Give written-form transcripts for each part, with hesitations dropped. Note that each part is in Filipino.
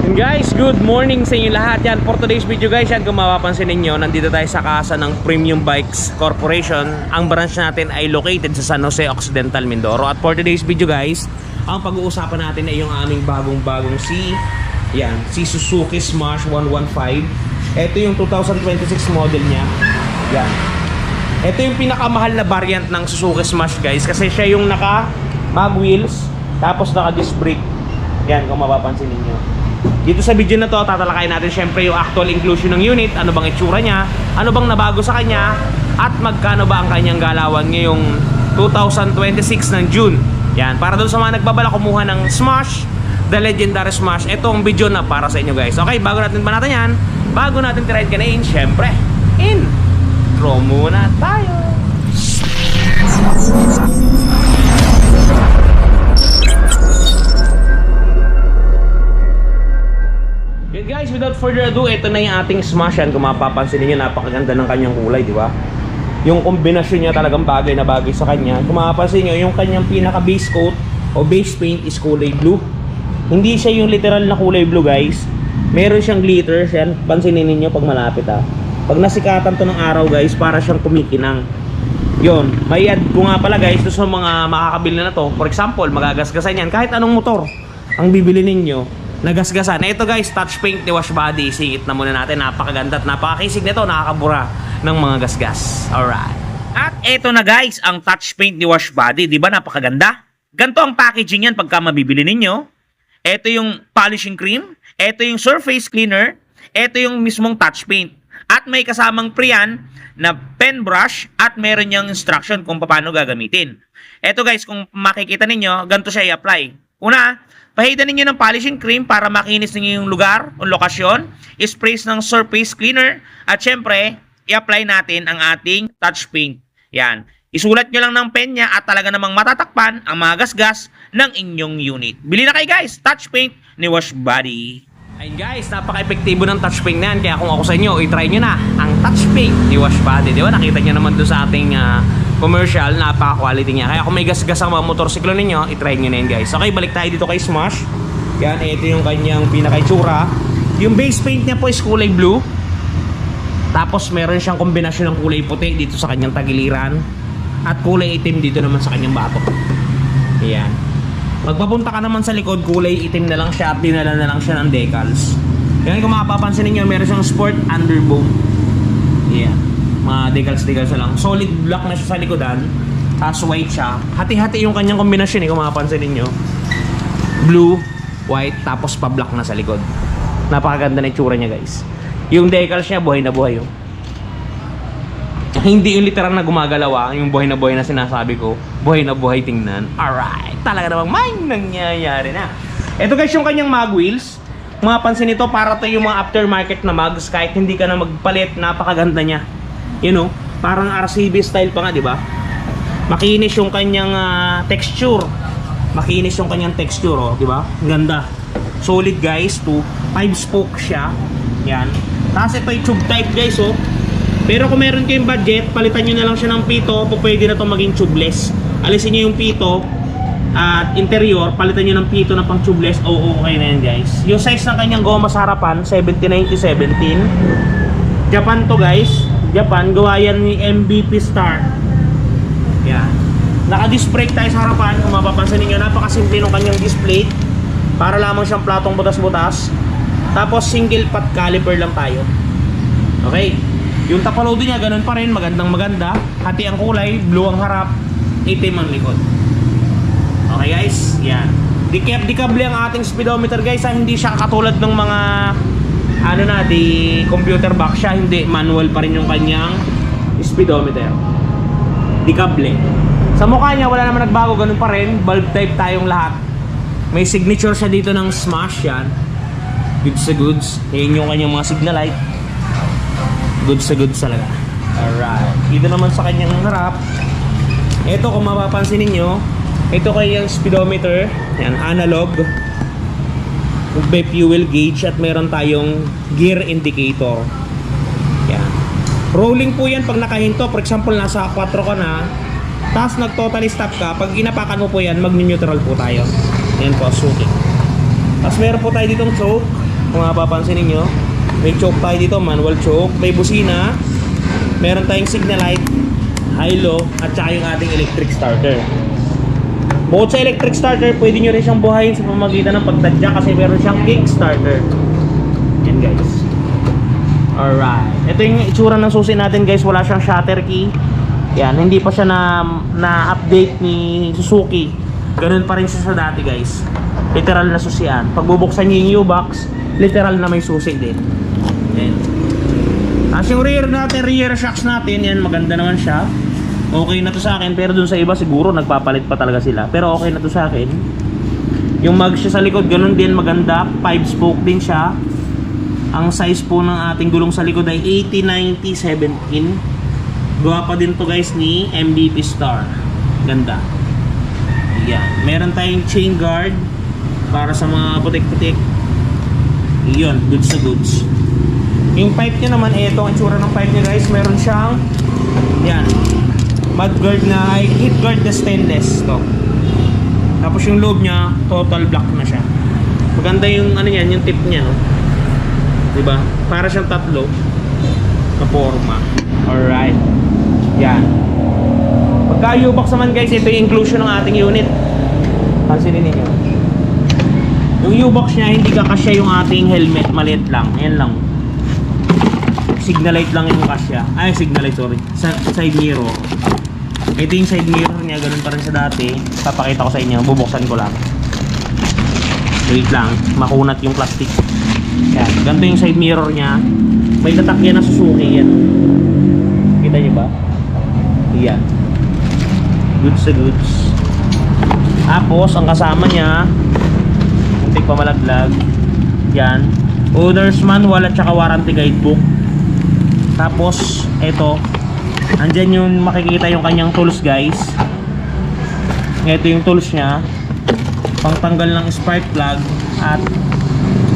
And guys, good morning sa inyo lahat. Yan, for today's video guys, yan kung mapapansin ninyo, nandito tayo sa kasa ng Premium Bikes Corporation. Ang branch natin ay located sa San Jose Occidental, Mindoro. At for today's video guys, ang pag-uusapan natin ay yung aming bagong si Suzuki Smash 115. Ito yung 2026 model niya. Yan. Ito yung pinakamahal na variant ng Suzuki Smash guys, kasi siya yung naka mag wheels, tapos naka disc brake. Yan, kung mapapansin ninyo. Dito sa video na to, tatalakayin natin syempre yung actual inclusion ng unit, ano bang itsura niya, ano bang nabago sa kanya, at magkano ba ang kanyang galawan ngayong 2026 ng June. Yan, para doon sa mga nagbabala kumuha ng Smash, the legendary Smash, ito ang video na para sa inyo guys. Okay, bago natin yan, bago natin tirahin kanain, syempre, intro muna tayo. Good guys, without further ado, ito na yung ating Smash. Yan, kung mapapansin niyo, napakaganda ng kanyang kulay, di ba? Yung kombinasyon niya talagang bagay na bagay sa kanya. Kung mapapansin niyo, yung kanyang pinaka base coat o base paint is kulay blue. Hindi siya yung literal na kulay blue guys. Meron siyang glitters. Yan, pansinin niyo pag malapit ha. Pag nasikatan to ng araw guys, para siyang kumikinang. Yun, may add ko nga pala guys sa mga makakabili na to. For example, magagasgasan yan kahit anong motor ang bibili ninyo, nagasgasan. Ito guys, touch paint ni wash body. Singit na muna natin. Napakaganda at napakakisig nito. Nakakabura ng mga gasgas. Alright. At ito na guys, ang touch paint ni wash body. Diba napakaganda? Ganto ang packaging yan pagka mabibili ninyo. Ito yung polishing cream. Ito yung surface cleaner. Ito yung mismong touch paint. At may kasamang pre-yan na pen brush. At meron niyang instruction kung paano gagamitin. Ito guys, kung makikita ninyo, ganito siya i-apply. Una, pahidan ninyo ng polishing cream para makinis ninyo yung lugar o lokasyon. Sprays ng surface cleaner. At syempre, i-apply natin ang ating touch paint. Yan. Isulat nyo lang ng pen niya at talaga namang matatakpan ang mga gasgas ng inyong unit. Bili na kayo guys, touch paint ni Wash Body. Ayun guys, napaka-epektibo ng touch paint na yan. Kaya kung ako sa inyo, i-try nyo na ang touch paint ni Wash Body. Di ba? Nakita nyo naman doon sa ating commercial, napaka-quality niya. Kaya kung may gasgas ang mga motorsiklo ninyo, i-try nyo na yun guys. Okay, balik tayo dito kay Smash. Yan, ito yung kanyang pinaka-itsura. Yung base paint niya po is kulay blue. Tapos meron siyang kombinasyon ng kulay puti dito sa kanyang tagiliran. At kulay itim dito naman sa kanyang batok. Yan. Magpapunta ka naman sa likod, kulay itim na lang siya at dinala na lang siya ng decals. Yan, kung mapapansin niyo, meron siyang sport underbow. Yan. Mga decals na lang. Solid black na siya sa likodan. Tapos white siya. Hati-hati yung kanyang kombinasyon kung mapapansin niyo. Blue, white, tapos pa-black na sa likod. Napakaganda na itsura niya guys. Yung decals niya, buhay na buhay oh. Hindi yung literal na gumagalawa, yung buhay na sinasabi ko. Buhay na buhay tingnan. Alright, talaga namang may nangyayari na. Ito guys yung kanyang mag wheels. Mapansin nito, para to yung mga aftermarket na mags. Kahit hindi ka na magpalit, napakaganda niya. You know, parang RCB style pa nga, di ba? Makinis yung kanyang texture. Makinis yung kanyang texture, oh, di ba? Ganda. Solid guys, 5 spoke siya. Yan. Tapos ito yung tube type guys, oh. Pero kung meron kayong budget, palitan nyo na lang siya ng pito, pwede na ito maging tubeless. Alisin nyo yung pito at interior, palitan nyo ng pito na pang tubeless. Okay na yan guys. Yung size ng kanyang goma sa harapan, 7090-17. Japan to guys. Japan, gawa yan ni MVP Star. Yan. Naka-disc brake tayo sa harapan. Kung mapapansin niyo, napakasimple ng kanyang display. Para lamang siyang platong butas-butas. Tapos single pot caliper lang tayo. Okay. Yung tapalodo niya ganun pa rin, maganda. Hati ang kulay, blue ang harap, itim ang likod. Okay guys, yan. Di-cable ang ating speedometer guys, hindi siya katulad ng mga di computer box siya, hindi, manual pa rin yung kanyang speedometer. Di-cable. Sa mukha niya wala naman nagbago, ganun pa rin, bulb type tayong lahat. May signature siya dito ng Smash yan. Goods sa goods. Yan yung kanyang mga signal light. Goods sa goods talaga. Alright. Dito naman sa kanyang harap. Ito kung mapapansin ninyo, ito kanyang speedometer. Yan, analog. May fuel gauge at meron tayong gear indicator. Yan. Rolling po yan pag nakahinto. For example, nasa 4 ka na. Tapos nag-totally stop ka. Pag inapakan mo po yan, mag-neutral po tayo. Yan po, suki. Tapos meron po tayo ditong choke. Kung mapapansin ninyo, may choke tayo dito, manual choke, may busina, meron tayong signal light, high-low, at saka yung ating electric starter. Bukod sa electric starter, pwede nyo rin siyang buhayin sa pamamagitan ng pagtadya kasi meron siyang kick starter. Yan guys. Alright. Ito yung itsura ng susi natin guys, wala siyang shutter key. Yan, hindi pa siya na-update ni Suzuki. Ganun pa rin siya sa dati guys. Literal na susian. Pag bubuksan nyo yung U-box, literal na may susi din. Yan. As yung rear natin, rear shocks natin, yan maganda naman siya. Okay na to sa akin, pero dun sa iba siguro nagpapalit pa talaga sila. Pero okay na to sa akin. Yung mag siya sa likod, ganun din maganda. 5-spoke din siya. Ang size po ng ating gulong sa likod ay 80-90-17. Gawa pa din to guys ni MVP Star. Ganda. Yan. Meron tayong chain guard para sa mga putik-putik. Yun, goods na goods. Yung pipe niya naman, ito ang itsura ng pipe niya guys. Meron siyang yan, mud guard na heat guard na stainless to. Tapos yung loob niya, total black na siya. Maganda yung ano yan, yung tip niya, no? Diba? Para siyang tatlo na forma. Alright. Yan. Pagka U-box naman guys, ito yung inclusion ng ating unit. Pansinin niyo. Yung U-box niya, hindi kakasya yung ating helmet. Maliit lang. Yan lang. Signal light lang yung kasya. Ay, signal light, sorry. Side mirror. Ito yung side mirror niya. Ganun pa rin sa dati. Papakita ko sa inyo. Bubuksan ko lang. Wait lang. Makunat yung plastic. Yan. Ganito yung side mirror niya. May tatakyan na Suzuki. Yan. Kita niyo ba? Yan. Goods sa goods. Tapos, ang kasama niya, muntik pa malaglag. Yan. Owner's manual at saka warranty guidebook. Tapos, ito. Andyan yung makikita yung kanyang tools guys. Ito yung tools niya. Pangtanggal ng spark plug at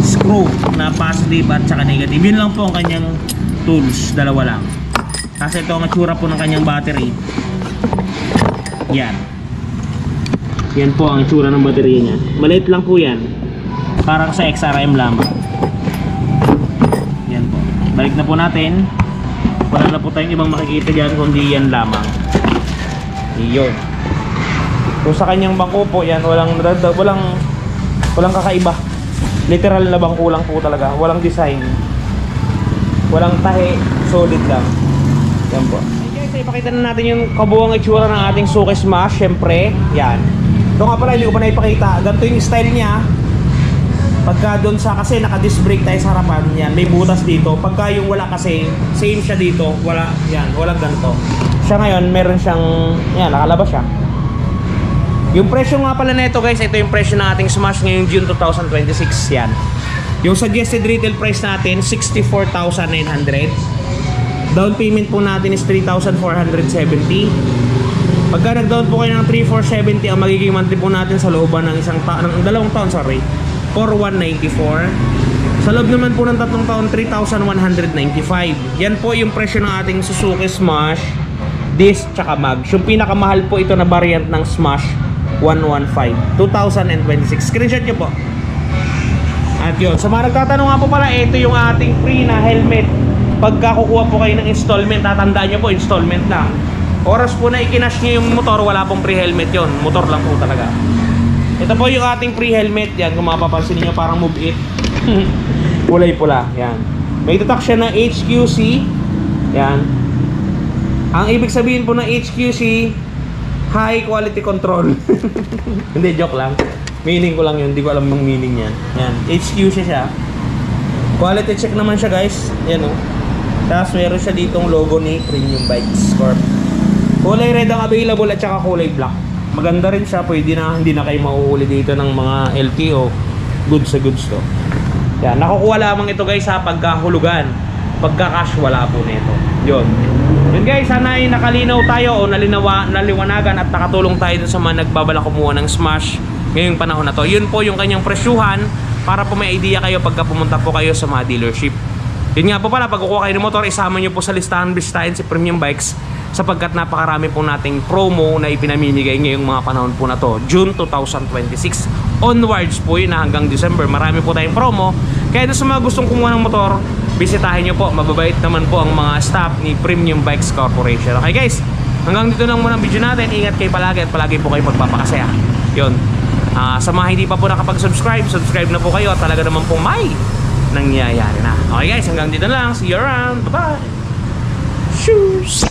screw na positive at saka negative. Yun lang po ang kanyang tools. Dalawa lang. Kasi ito ang itsura po ng kanyang battery. Yan. Yan po ang itsura ng baterya niya. Maliit lang po yan. Parang sa XRM lamang. Yan po. Balik na po natin. Wala na po tayong ibang makikita dyan kundi yan lamang. Iyon. Kung sa kanyang bangko po yan, walang kakaiba. Literal na bangko lang po talaga. Walang design. Walang tahe. Solid lang. Yan po. Guys, ipakita na natin yung kabuang itsura ng ating Suzuki Smash. Syempre, yan. Ito nga pala, hindi ko pa na ipakita. Ganito yung style niya. Pagka doon sa, kasi naka-disc brake tayo sa harapan, yan, may butas dito. Pagka yung wala kasi, same siya dito. Wala, yan, walang ganito. Siya ngayon, meron siyang, yan, nakalabas siya. Yung presyo nga pala nito guys, ito yung presyo ng ating Smash ngayong June 2026, yan. Yung suggested retail price natin, 64,900. Down payment po natin is 3,470. Pagka nag-down po kayo ng 3,470, ang magiging monthly po natin sa looban ng ng dalawang taon, sorry, 4,194. Sa loob naman po ng 3 taon, 3,195. Yan po yung presyo ng ating Suzuki Smash, disc, tsaka mags. Yung pinakamahal po ito na variant ng Smash, 115, 2026. Screenshot nyo po. At yun, sa mga nagtatanong nga po pala, ito yung ating free na helmet. Pagka kukuha po kayo ng installment, tatandaan nyo po, installment lang. Oras po na ikinash nyo yung motor, wala pong free helmet yon. Motor lang po talaga. Ito po yung ating free helmet. Yan, kung mapapansin niyo parang Move It. Kulay pula. Yan. May tatak siya ng HQC. Yan. Ang ibig sabihin po ng HQC, High Quality Control. Hindi, joke lang. Meaning ko lang yun. Hindi ko alam yung meaning yan. Yan. HQC siya. Quality check naman siya guys. Yan o. Tapos meron siya ditong logo ni Premium Bikes Corp. Kulay red ang available at saka kulay black. Maganda rin siya, pwede na, hindi na kayo mauuli dito ng mga LTO. Goods sa goods to. Yan, nakukuha lamang ito guys sa pagkahulugan. Pagka-cash, wala po nito. Yun. Yun guys, sana ay nakalinaw tayo o naliwanagan at nakatulong tayo dun sa mga nagbabalak kumuha ng Smash ngayong panahon na to. Yun po yung kanyang presyuhan para po may idea kayo pagka pumunta po kayo sa mga dealership. Yun nga po pala, pag kukuha kayo ng motor, isama nyo po sa listahan si Premium Bikes sapagkat napakarami po nating promo na ipinamimigay ngayong mga panahon po na to, June 2026 onwards po yun na hanggang December. Marami po tayong promo Kaya doon sa mga gustong kumuha ng motor, bisitahin nyo po. Mababait naman po ang mga staff ni Premium Bikes Corporation. Okay guys, hanggang dito lang muna ang video natin. Ingat kayo palagi at palagi po kayo magpapakasaya. Yun. Sa mga hindi pa po nakapag-subscribe, subscribe na po kayo at talaga naman po may nangyayari na. Okay guys, hanggang dito lang. See you around. Bye-bye. Shoes!